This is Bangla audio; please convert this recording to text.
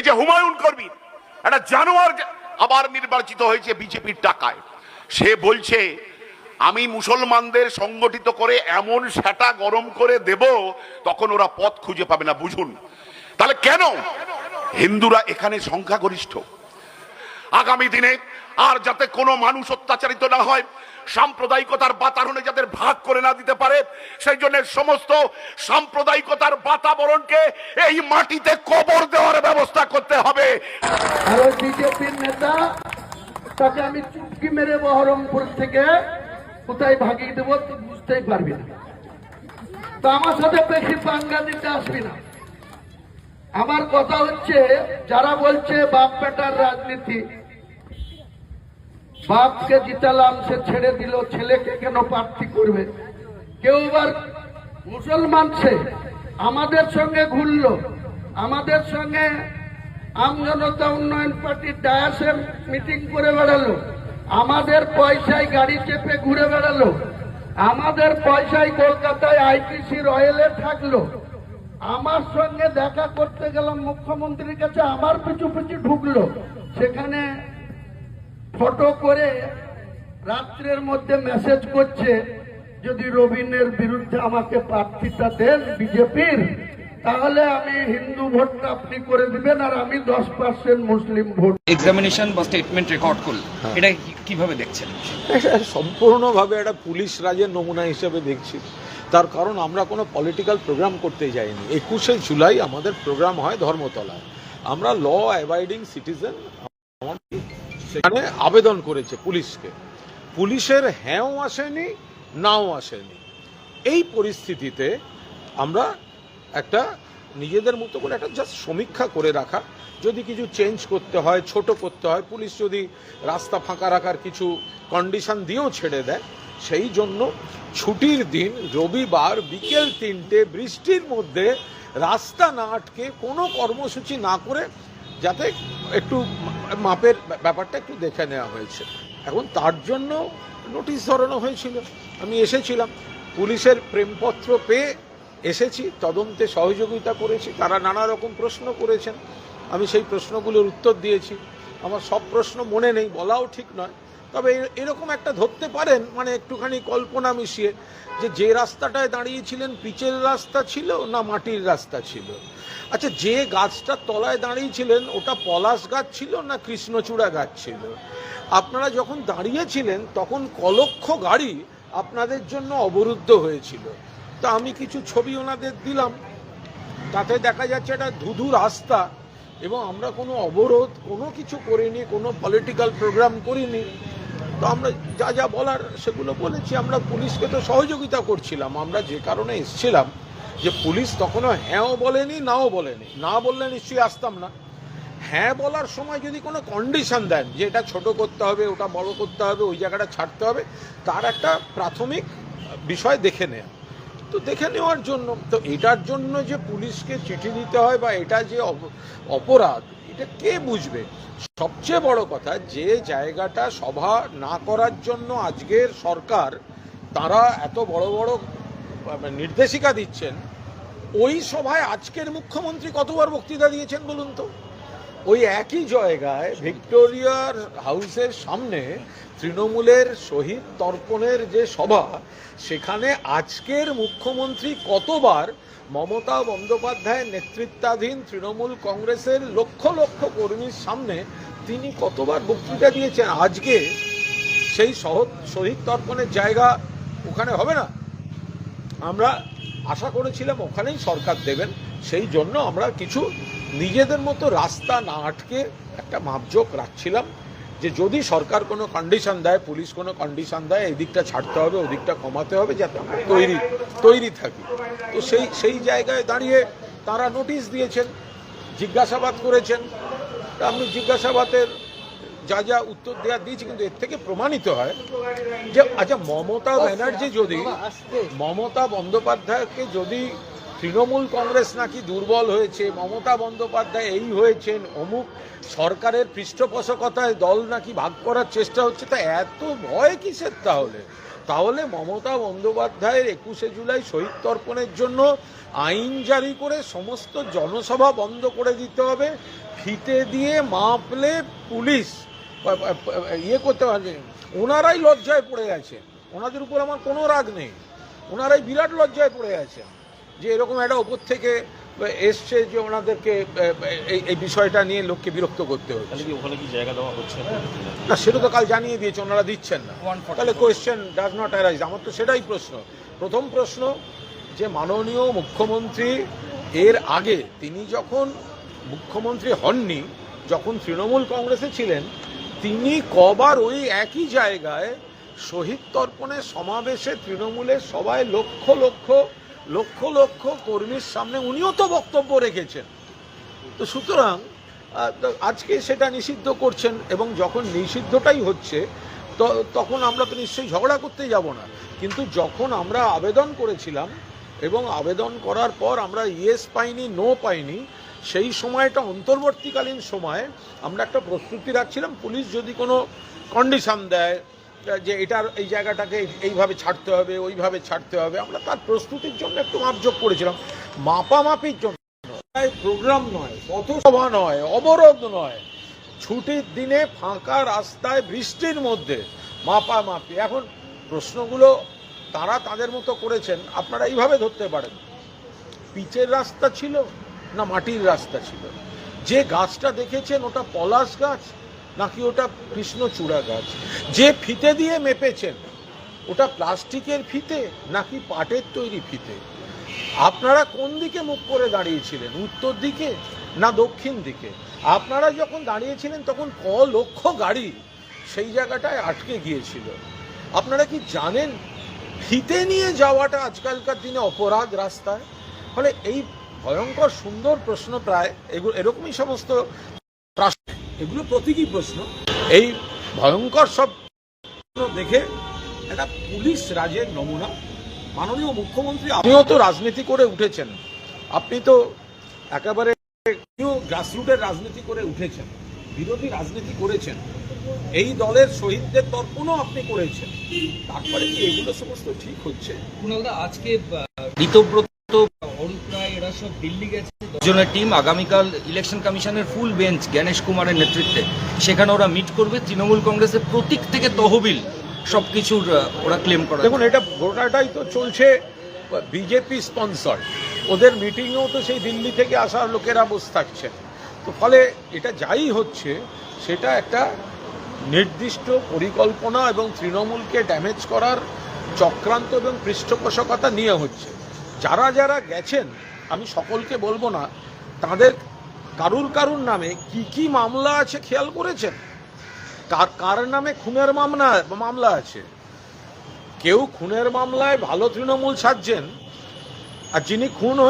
এই যে হুমায়ুন কবির একটা জানোয়ার আবার নির্বাচিত হয়েছে বিজেপির টাকায়, সে বলছে আমি মুসলমানদের সংগঠিত করে এমন সেটা গরম করে দেব তখন ওরা পথ খুঁজে পাবে না। বুঝুন তাহলে কেন হিন্দুরা এখানে সংখ্যাগরিষ্ঠ। আগামী দিনে আর যাতে কোনো মানুষ অত্যাচারিত না হয়, সাম্প্রদায়িকতার বাতাবরণে যাদের ভাগ করে না দিতে পারে, সেই জন্য সমস্ত সাম্প্রদায়িকতার বাতাবরণকে এই মাটিতে কবর দেওয়ার ব্যবস্থা করতে হবে। আর ওই বিজেপির নেতা তাকে আমি চুটকি মেরে বহরমপুর থেকে কোথায় ভাগিয়ে দেবো তুই বুঝতেই পারবি না। তো আমার সাথে বেশি পাঙ্গা দিতে আসবি না। আমার কথা হচ্ছে, যারা বলছে বাপ বেটার রাজনীতি, বাপকে জিতালাম সে ছেড়ে দিল, ছেলেকে কেন প্রার্থী করবে? কেউ আবার মুসলমান সে আমাদের সঙ্গে ঘুরলো, আমাদের সঙ্গে আমজনতা উন্নয়ন পার্টির ডায়াসে মিটিং করে বেড়ালো, আমাদের পয়সায় গাড়ি চেপে ঘুরে বেড়ালো, আমাদের পয়সায় কলকাতায় আইটিসি রয়েলে থাকলো, আমার সঙ্গে দেখা করতে গেলাম মুখ্যমন্ত্রীর কাছে, আমার পিছু পিছু ঢুকলো, সেখানে ফটো করে রাত্রের মধ্যে মেসেজ করছে যদি রবিনের বিরুদ্ধে আমাকে প্রার্থীটা দেন বিজেপির, তাহলে আমি হিন্দু ভোটটা আপনি করে দিবেন আর আমি 10% মুসলিম ভোট। এক্সামিনেশন বা স্টেটমেন্ট রেকর্ড করল, এটা কিভাবে দেখছেন? সম্পূর্ণভাবে একটা পুলিশ রাজের নমুনা হিসেবে দেখছি। তার কারণ আমরা কোনো পলিটিক্যাল প্রোগ্রাম করতে যাইনি। 21শে জুলাই আমাদের প্রোগ্রাম হয় ধর্মতলায়। আমরা ল অ্যাবাইডিং সিটিজেন সেখানে আবেদন করেছে পুলিশকে। পুলিশের হ্যাঁও আসেনি, নাও আসেনি। এই পরিস্থিতিতে আমরা একটা নিজেদের মতো করে একটা জাস্ট সমীক্ষা করে রাখা, যদি কিছু চেঞ্জ করতে হয়, ছোট করতে হয়, পুলিশ যদি রাস্তা ফাঁকা রাখার কিছু কন্ডিশন দিয়েও ছেড়ে দেয়, সেই জন্য ছুটির দিন রবিবার বিকেল 3টে বৃষ্টির মধ্যে রাস্তা না আটকে কোনো কর্মসূচি না করে যাতে একটু মাপের ব্যাপারটা একটু দেখে নেওয়া হয়েছে। এখন তার জন্য নোটিশ ধরানো হয়েছিল, আমি এসেছিলাম, পুলিশের প্রেমপত্র পেয়ে এসেছি, তদন্তে সহযোগিতা করেছি, তারা নানা রকম প্রশ্ন করেছেন, আমি সেই প্রশ্নগুলোর উত্তর দিয়েছি। আমার সব প্রশ্ন মনে নেই, বলাও ঠিক নয়, তবে এরকম একটা ধরতে পারেন, মানে একটুখানি কল্পনা মিশিয়ে, যে রাস্তাটায় দাঁড়িয়েছিলেন পিচের রাস্তা ছিল না মাটির রাস্তা ছিল? আচ্ছা, যে গাছটার তলায় দাঁড়িয়েছিলেন ওটা পলাশ গাছ ছিল না কৃষ্ণচূড়া গাছ ছিল? আপনারা যখন দাঁড়িয়েছিলেন তখন কলক্ষ গাড়ি আপনাদের জন্য অবরুদ্ধ হয়েছিল। তো আমি কিছু ছবি ওনাদের দিলাম, তাতে দেখা যাচ্ছে এটা ধুধু রাস্তা, এবং আমরা কোনো অবরোধ কোনো কিছু করিনি, কোনো পলিটিক্যাল প্রোগ্রাম করিনি। তো আমরা যা যা বলার সেগুলো বলেছি। আমরা পুলিশকে তো সহযোগিতা করছিলাম। আমরা যে কারণে এসেছিলাম, যে পুলিশ তখনও হ্যাঁও বলেনি, নাও বলেনি। না বললে নিশ্চয়ই আসতাম না। হ্যাঁ বলার সময় যদি কোনো কন্ডিশন দেন যে এটা ছোট করতে হবে, ওটা বড় করতে হবে, ওই জায়গাটা ছাড়তে হবে, তার একটা প্রাথমিক বিষয় দেখে নেয়া। তো দেখে নেওয়ার জন্য, তো এটার জন্য যে পুলিশকে চিঠি দিতে হয় বা এটা যে অপরাধ, এটা কে বুঝবে? সবচেয়ে বড় কথা, যে জায়গাটা সভা না করার জন্য আজকের সরকার তারা এত বড় বড় নির্দেশিকা দিচ্ছেন, ওই সভায় আজকের মুখ্যমন্ত্রী কতবার বক্তৃতা দিয়েছেন বলুন তো? ওই একই জায়গায় ভিক্টোরিয়ার হাউসের সামনে তৃণমূলের শহীদ তর্পণের যে সভা, সেখানে আজকের মুখ্যমন্ত্রী কতবার মমতা বন্দ্যোপাধ্যায়ের নেতৃত্বাধীন তৃণমূল কংগ্রেসের লক্ষ লক্ষ কর্মীর সামনে তিনি কতবার বক্তৃতা দিয়েছেন। আজকে সেই শহীদ তর্পণের জায়গা ওখানে হবে না? আমরা আশা করেছিলাম ওখানেই সরকার দেবেন, সেই জন্য আমরা কিছু নিজেদের মতো রাস্তা না আটকে একটা মাপজোক রাখছিলাম, যে যদি সরকার কোনো কন্ডিশন দেয়, পুলিশ কোনো কন্ডিশন দেয়, এই দিকটা ছাড়তে হবে, ওই দিকটা কমাতে হবে, যাতে আমরা তৈরি থাকি। তো সেই জায়গায় দাঁড়িয়ে তারা নোটিশ দিয়েছেন, জিজ্ঞাসাবাদ করেছেন। আমি জিজ্ঞাসাবাদের যা যা উত্তর দেওয়ার দিয়েছি, কিন্তু এর থেকে প্রমাণিত হয় যে আচ্ছা, মমতা ব্যানার্জি যদি, মমতা বন্দ্যোপাধ্যায়কে যদি তৃণমূল কংগ্রেস নাকি দুর্বল হয়েছে, মমতা বন্দ্যোপাধ্যায় এই হয়েছেন, অমুক সরকারের পৃষ্ঠপোষকতায় দল নাকি ভাগ করার চেষ্টা হচ্ছে, তা এত ভয় কিসের? তাহলে মমতা বন্দ্যোপাধ্যায়ের 21শে জুলাই শহীদ তর্পণের জন্য আইন জারি করে সমস্ত জনসভা বন্ধ করে দিতে হবে, ফিতে দিয়ে মাপলে পুলিশ ইয়ে করতে পারবে, ওনারাই লজ্জায় পড়ে গেছেন। ওনাদের উপর আমার কোনো রাগ নেই, ওনারাই বিরাট লজ্জায় পড়ে গেছেন যে এরকম একটা ওপর থেকে এসছে যে ওনাদেরকে এই বিষয়টা নিয়ে লোককে বিরক্ত করতে হচ্ছে। ওখানে কি জায়গা দেওয়া হচ্ছে না, সেটা তো কাল জানিয়ে দিয়েছে, ওনারা দিচ্ছেন না। তাহলে কোয়েশ্চেন ডাজ নট অ্যারাইজ। আমার তো সেটাই প্রশ্ন। প্রথম প্রশ্ন যে মাননীয় মুখ্যমন্ত্রী এর আগে তিনি যখন মুখ্যমন্ত্রী হননি, যখন তৃণমূল কংগ্রেসে ছিলেন, তিনি কবার ওই একই জায়গায় শহীদ তর্পণে সমাবেশে তৃণমূলের সবাই লক্ষ লক্ষ লক্ষ লক্ষ কর্মীর সামনে উনিও তো বক্তব্য রেখেছেন। তো সুতরাং আজকে সেটা নিষিদ্ধ করছেন, এবং যখন নিষিদ্ধটাই হচ্ছে তখন আমরা তো নিশ্চয়ই ঝগড়া করতে যাব না। কিন্তু যখন আমরা আবেদন করেছিলাম এবং আবেদন করার পর আমরা ইয়েস পাইনি, নো পাইনি, সেই সময়টা অন্তর্বর্তীকালীন সময়ে আমরা একটা প্রস্তুতি রাখছিলাম। পুলিশ যদি কোনো কন্ডিশন দেয় যে এটার এই জায়গাটাকে এইভাবে ছাড়তে হবে, ওইভাবে ছাড়তে হবে, আমরা তার প্রস্তুতির জন্য একটু মাপজোক করেছিলাম। মাপামাপির জন্য প্রোগ্রাম নয়, পথসভা নয়, অবরোধ নয়, ছুটির দিনে ফাঁকা রাস্তায় বৃষ্টির মধ্যে মাপামাপি। এখন প্রশ্নগুলো তারা তাদের মতো করেছেন, আপনারা এইভাবে ধরতে পারেন, পিচের রাস্তা ছিল না মাটির রাস্তা ছিল, যে গাছটা দেখেছেন ওটা পলাশ গাছ নাকি ওটা কৃষ্ণচূড়া গাছ, যে ফিতে দিয়ে মেপেছেন ওটা প্লাস্টিকের ফিতে নাকি পাটের তৈরি ফিতে, আপনারা কোন দিকে মুখ করে দাঁড়িয়েছিলেন, উত্তর দিকে না দক্ষিণ দিকে? আপনারা যখন দাঁড়িয়েছিলেন তখন ক লক্ষ গাড়ি সেই জায়গাটায় আটকে গিয়েছিল। আপনারা কি জানেন ফিতে নিয়ে যাওয়াটা আজকালকার দিনে অপরাধ রাস্তায়? ফলে এই ভয়ঙ্কর সুন্দর প্রশ্ন, প্রায় এগুলো এরকমই সমস্ত প্রশ্ন, এগুলো প্রতীকী প্রশ্ন। এই ভয়ঙ্কর সব দেখে একটা পুলিশ রাজের নমুনা মাননীয় মুখ্যমন্ত্রী, আপনিও তো রাজনীতি করে উঠেছেন, আপনি তো একেবারে গ্রাসরুটের রাজনীতি করে উঠেছেন, বিরোধী রাজনীতি করেছেন, এই দলের শহীদদের তর্পণও আপনি করেছেন, তারপরে কি এগুলো সমস্ত ঠিক হচ্ছে? কুণালদা, আজকে ঋতব্রত, অরূপ রায় এরা সব দিল্লি গেছে, 10 জনের টিম আগামীকাল ইলেকশন কমিশনের ফুল বেঞ্চ জ্ঞানেশ কুমারের নেতৃত্বে, সেখানে ওরা মিট করবে। তৃণমূল কংগ্রেসের প্রতীক থেকে তহবিল সবকিছুর ওরা ক্লেম করে। দেখুন, এটা গোটাটাই তো চলছে বিজেপি স্পন্সর, ওদের মিটিংয়েও তো সেই দিল্লি থেকে আসা লোকেরা বসে থাকছেন। তো ফলে এটা যাই হচ্ছে সেটা একটা নির্দিষ্ট পরিকল্পনা এবং তৃণমূলকে ড্যামেজ করার চক্রান্ত এবং পৃষ্ঠপোষকতা নিয়ে হচ্ছে। যারা যারা গেছেন, আমি সকলকে বলবো না, তাদের কারুর নামে কি কি মামলা আছে খেয়াল করেছেন? কার নামে খুনের মামলা আছে? কেউ খুনের মামলায় ভালো তৃণমূল সাজছেন, আর যিনি খুন হয়েছে